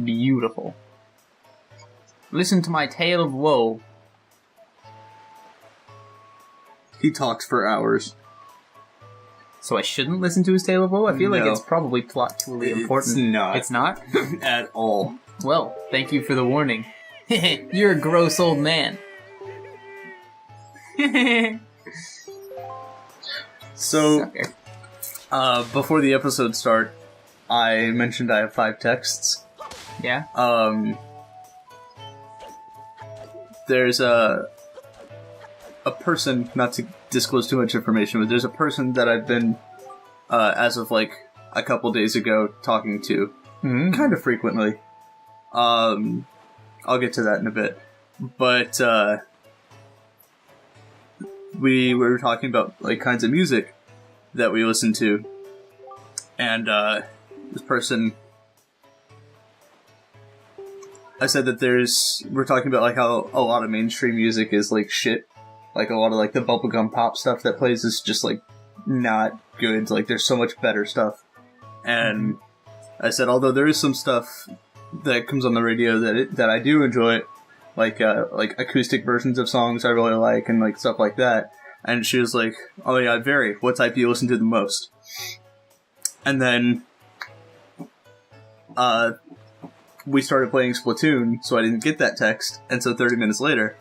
beautiful. Listen to my tale of woe. He talks for hours. So I shouldn't listen to his tale of woe? I feel like No. it's probably plot-truly important. It's not. It's not? At all. Well, thank you for the warning. You're a gross old man. So, Sucker. before the episode start, I mentioned I have 5 texts. Yeah? There's a person, not to disclose too much information, but there's a person that I've been, as of like a couple days ago, talking to kind of frequently. I'll get to that in a bit. But, we were talking about like kinds of music that we listen to. And, this person, I said that we're talking about like how a lot of mainstream music is like shit. Like a lot of like the bubblegum pop stuff that plays is just like not good. Like there's so much better stuff. And I said, although there is some stuff that comes on the radio that I do enjoy, like acoustic versions of songs I really like and like stuff like that. And she was like, oh yeah, I vary. What type do you listen to the most? And then we started playing Splatoon, so I didn't get that text. And so 30 minutes later,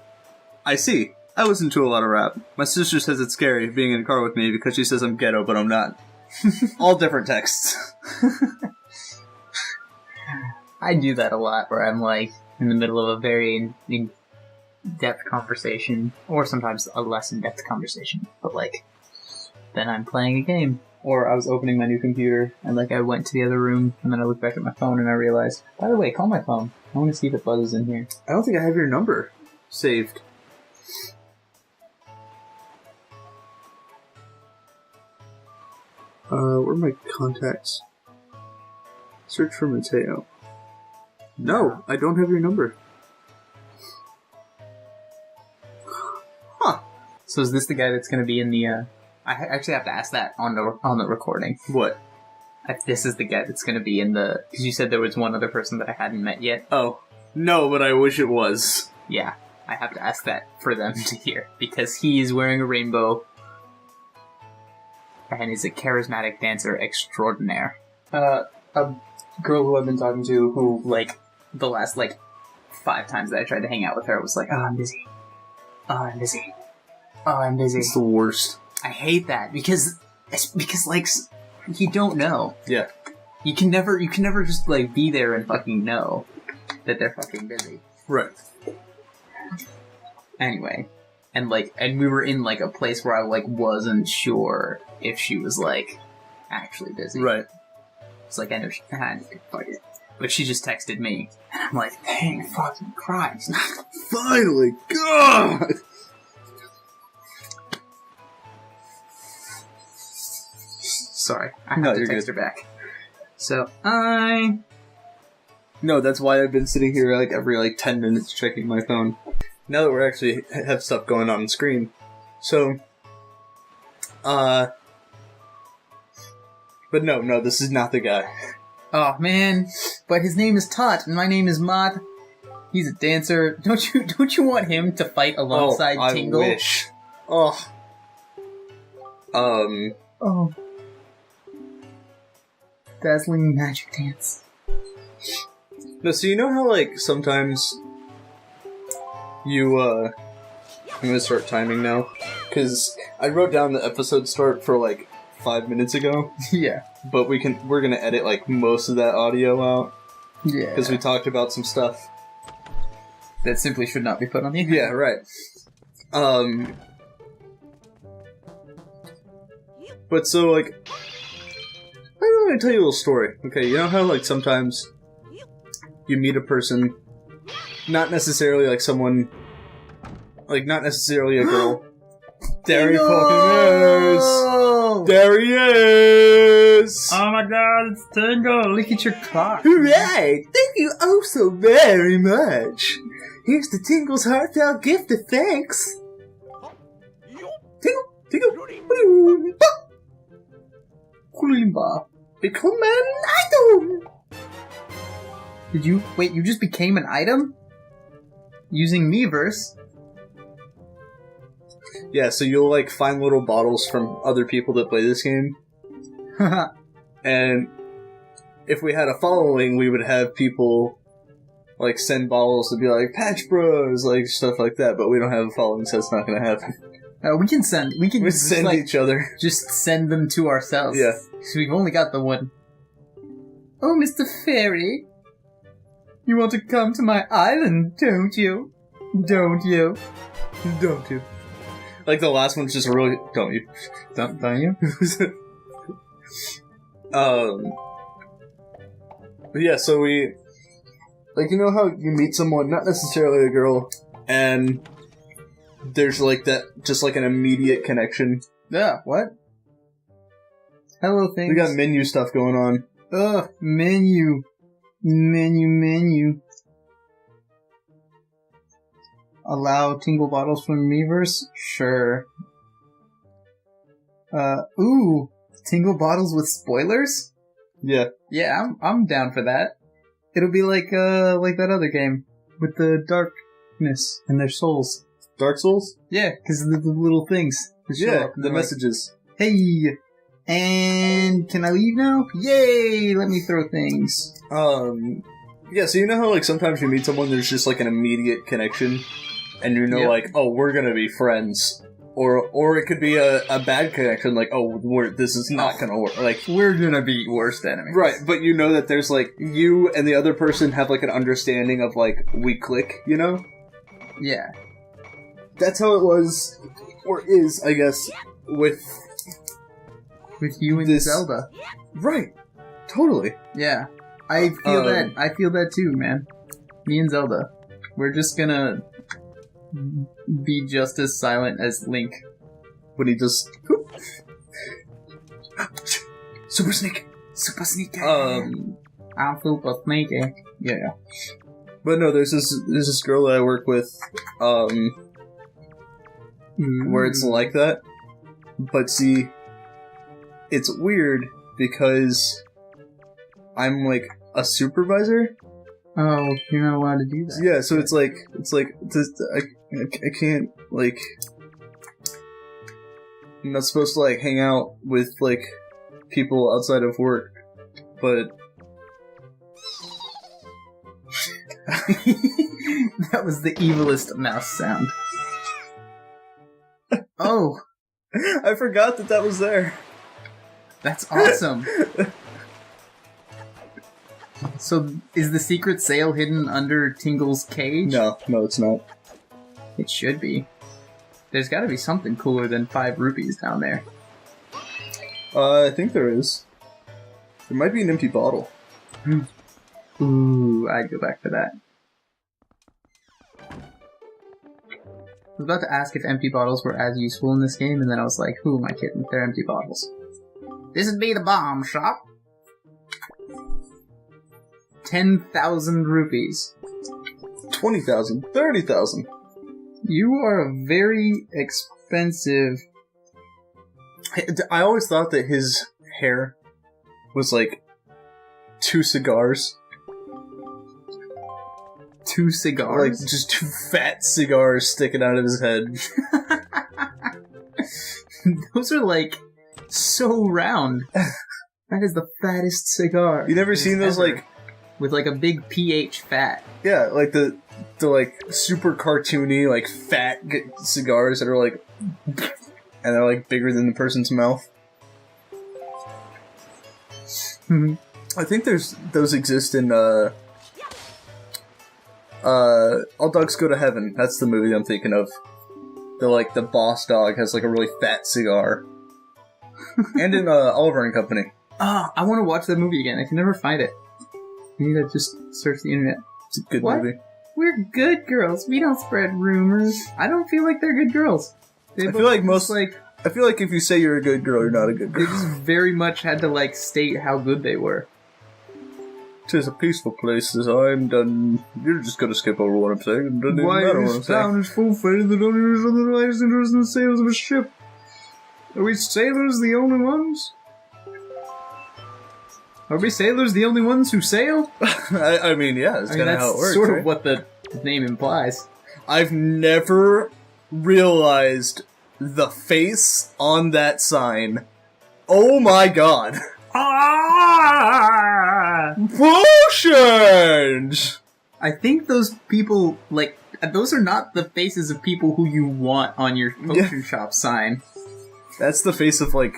I see. I listen to a lot of rap. My sister says it's scary being in a car with me because she says I'm ghetto, but I'm not. All different texts. I do that a lot, where I'm like in the middle of a very in-depth conversation, or sometimes a less in-depth conversation, but like, then I'm playing a game. Or I was opening my new computer, and like I went to the other room, and then I looked back at my phone, and I realized, by the way, call my phone. I want to see if it buzzes in here. I don't think I have your number saved. Where are my contacts? Search for Mateo. No, I don't have your number. Huh. So is this the guy that's going to be in the, I actually have to ask that on the recording. What? If this is the guy that's going to be in the... Because you said there was one other person that I hadn't met yet. Oh. No, but I wish it was. Yeah, I have to ask that for them to hear. Because he is wearing a rainbow. And is a charismatic dancer extraordinaire. A girl who I've been talking to who, like, the last, 5 times that I tried to hang out with her was like, oh, I'm busy. Oh, I'm busy. Oh, I'm busy. It's the worst. I hate that because you don't know. Yeah. You can never just be there and fucking know that they're fucking busy. Right. Anyway, and we were in a place where I wasn't sure if she was actually busy. Right. It's I know she fuck it. But she just texted me, and I'm like, dang fucking Christ. Finally, God! Sorry, I have to text her back. So, No, that's why I've been sitting here every 10 minutes checking my phone. Now that we're actually have stuff going on screen. So, but no, this is not the guy. Oh man, but his name is Tot, and my name is Mott. He's a dancer. Don't you want him to fight alongside Tingle? I wish. Oh. Oh. Dazzling magic dance. No, so you know how, sometimes you, I'm gonna start timing now, because I wrote down the episode start for, 5 minutes ago. Yeah. But we're gonna edit, most of that audio out. Yeah. Because we talked about some stuff that simply should not be put on the internet. Yeah, right. But so, I'm gonna tell you a little story. Okay, you know how, sometimes you meet a person, not necessarily, someone, not necessarily a girl. There he fucking is! There he is! Oh my god, it's Tingle! Look at your clock! Hooray! Thank you oh so very much! Here's the Tingle's heartfelt gift of thanks! Tingle! Kulimba. Willkommen, Idol! Did you... Wait, you just became an item? Using Miiverse? Yeah, so you'll, like, find little bottles from other people that play this game. And if we had a following, we would have people, like, send bottles to be like, Patch Bros, like, stuff like that, but we don't have a following, so it's not gonna happen. We can send send like, each other. Just send them to ourselves. Yeah. Because we've only got the one. Oh, Mr. Fairy. You want to come to my island, don't you? Don't you? Don't you? Like, the last one's just really... Don't you? Don't you? But yeah, so we... Like, you know how you meet someone, not necessarily a girl, and there's, like, that... Just, like, an immediate connection. Yeah, what? Hello, things. We got menu stuff going on. Ugh, menu. Menu. Allow tingle bottles from Miiverse? Sure. Ooh, tingle bottles with spoilers? Yeah. Yeah, I'm down for that. It'll be like that other game with the darkness and their souls. Dark Souls? Yeah, because the little things. Yeah, the messages. Like, hey, and can I leave now? Yay! Let me throw things. Yeah, so you know how, like, sometimes you meet someone, there's just, like, an immediate connection, and you know, Yep. like, oh, we're gonna be friends. Or it could be a bad connection, like, oh, this is not gonna work. Like, We're gonna be worst enemies. right, but you know that there's, like, you and the other person have, like, an understanding of, like, we click, you know? Yeah. That's how it was, or is, I guess, with you and this... Zelda. Right. Totally. Yeah. I feel that. I feel that too, man. Me and Zelda. We're just gonna be just as silent as Link. When he just... Super Sneak! Super Sneak! I'm super sneaky. Yeah. But no, there's this girl that I work with, where it's like that. But see, it's weird because I'm like a supervisor. Oh, you're not allowed to do that. Yeah, so it's like I can't, like, I'm not supposed to like hang out with like people outside of work, but that was the evilest mouse sound. Oh, I forgot that was there. that's awesome. So, is the secret sail hidden under Tingle's cage? No, it's not. It should be. There's gotta be something cooler than 5 rupees down there. I think there is. There might be an empty bottle. Ooh, I'd go back for that. I was about to ask if empty bottles were as useful in this game, and then I was like, who am I kidding? They're empty bottles. This'd be the bomb shop. 10,000 rupees. 20,000. 30,000. You are a very expensive... I always thought that his hair was like 2 cigars. 2 cigars? Like, just 2 fat cigars sticking out of his head. Those are like so round. That is the fattest cigar. You never seen those ever. like... With like a big pH fat. Yeah, like the like super cartoony, like fat cigars that are like... And they're like bigger than the person's mouth. I think those exist in All Dogs Go to Heaven. That's the movie I'm thinking of. The boss dog has like a really fat cigar. And in Oliver and Company. Ah, I want to watch that movie again. I can never find it. I need to just search the internet. It's a good What? movie. We're good girls. We don't spread rumors. I don't feel like they're good girls. I feel like if you say you're a good girl, you're not a good They girl. just very much had to like state how good they were. 'Tis a peaceful place designed, and you're just gonna skip over what I'm saying. It doesn't even Why matter what I'm this saying. town is full fed that only is on the highest interest in the sails of a ship. Are we sailors the only ones? Are we sailors the only ones who sail? I mean, yeah, that's kind of how it works. Sort right? of what the name implies. I've never realized the face on that sign. Oh my god. Ah! Potions! I think those people, like, those are not the faces of people who you want on your potion shop sign. That's the face of, like,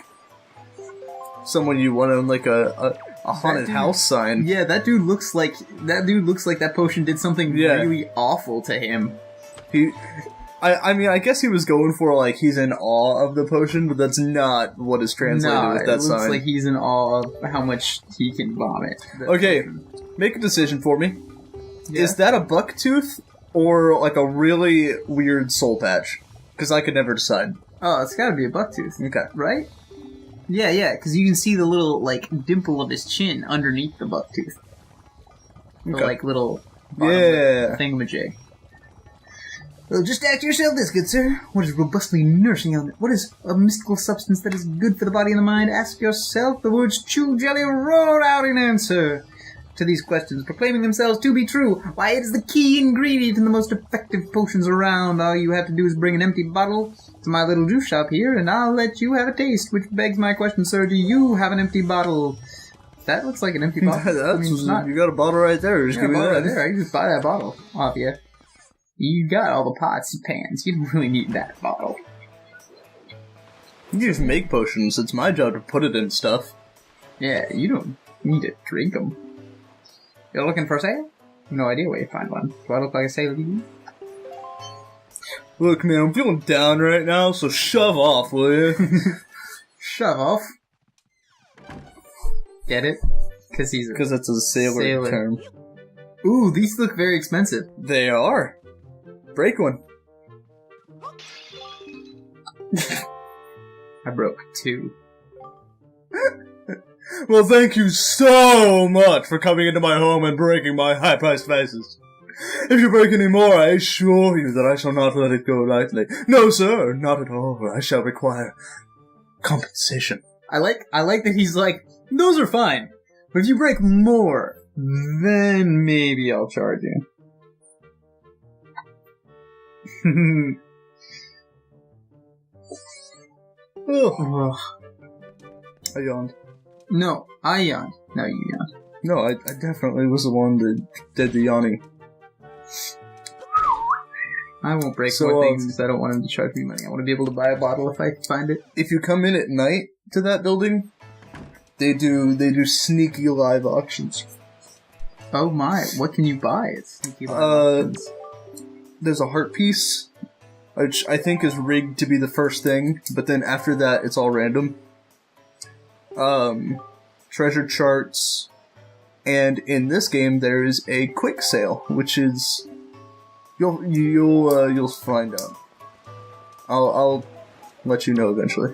someone you want on, like, a haunted house sign. Yeah, that dude looks like that potion did something really awful to him. I mean, I guess he was going for, like, he's in awe of the potion, but that's not what is translated with that sign. It looks like he's in awe of how much he can vomit. Okay, make a decision for me. Yeah. Is that a bucktooth or, like, a really weird soul patch? Because I could never decide. Oh, it's gotta be a bucktooth. Okay. Right? Yeah, because you can see the little, like, dimple of his chin underneath the bucktooth. The, like, little thingamajig. Well, just ask yourself this, good sir. What is robustly nourishing element? What is a mystical substance that is good for the body and the mind? Ask yourself. The words chew, jelly, roar out in answer to these questions, proclaiming themselves to be true. Why, it is the key ingredient in the most effective potions around. All you have to do is bring an empty bottle to my little juice shop here, and I'll let you have a taste, which begs my question, sir. Do you have an empty bottle? That looks like an empty bottle. You got a bottle right there. Just give me that. Right there. I can just buy that bottle off you. You got all the pots and pans. You don't really need that bottle. You just make potions. It's my job to put it in stuff. Yeah, you don't need to drink them. You're looking for a sale? No idea where you find one. Do I look like a sailor to you? Look, man, I'm feeling down right now, so shove off, will you? Shove off? Get it? Because that's a sailor term. Ooh, these look very expensive. They are. Break one. I broke 2. Well, thank you so much for coming into my home and breaking my high-priced vases. If you break any more, I assure you that I shall not let it go lightly. No, sir, not at all. I shall require compensation. I like that he's like, those are fine, but if you break more, then maybe I'll charge you. Oh. I yawned. No, I yawned. No, you yawned. No, I definitely was the one that did the yawning. I won't break more things because I don't want him to charge me money. I want to be able to buy a bottle if I can find it. If you come in at night to that building, they do sneaky live auctions. Oh my, what can you buy at sneaky live auctions? There's a heart piece, which I think is rigged to be the first thing, but then after that, it's all random. Treasure charts, and in this game, there is a quick sale, which is you'll find out. I'll let you know eventually.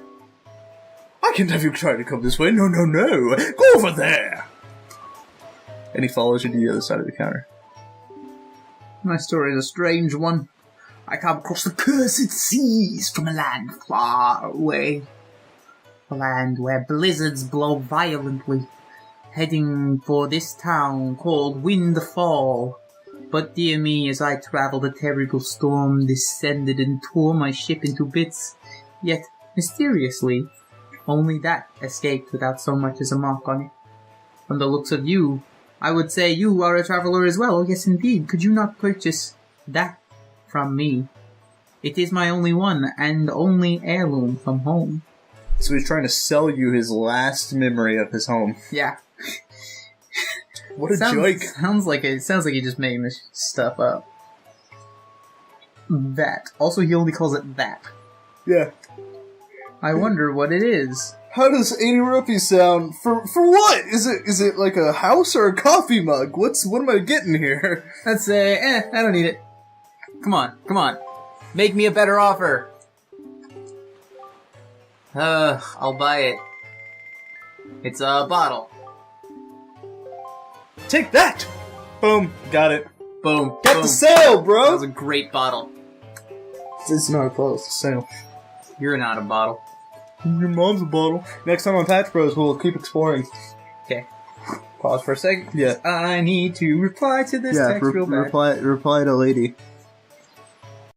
I can't have you try to come this way. No, go over there. And he follows you to the other side of the counter. My story is a strange one. I come across the cursed seas from a land far away. A land where blizzards blow violently, heading for this town called Windfall. But dear me, as I traveled, a terrible storm descended and tore my ship into bits. Yet, mysteriously, only that escaped without so much as a mark on it. From the looks of you, I would say you are a traveler as well. Oh, yes, indeed. Could you not purchase that from me? It is my only one and only heirloom from home. So he's trying to sell you his last memory of his home. Yeah. What a joke. Sounds like he's just making this stuff up. That. Also, he only calls it that. Yeah. I wonder what it is. How does 80 rupees sound? For what? Is it like a house or a coffee mug? What am I getting here? Let's say, I don't need it. Come on. Make me a better offer. I'll buy it. It's a bottle. Take that! Boom. Got it. Boom. Get the sale, bro! That was a great bottle. It's not a bottle, it's a sale. You're not a bottle. Your mom's a bottle. Next time on Patch Bros, we'll keep exploring. Okay. pause for a second. Yeah. I need to reply to this text real bad. Reply to lady.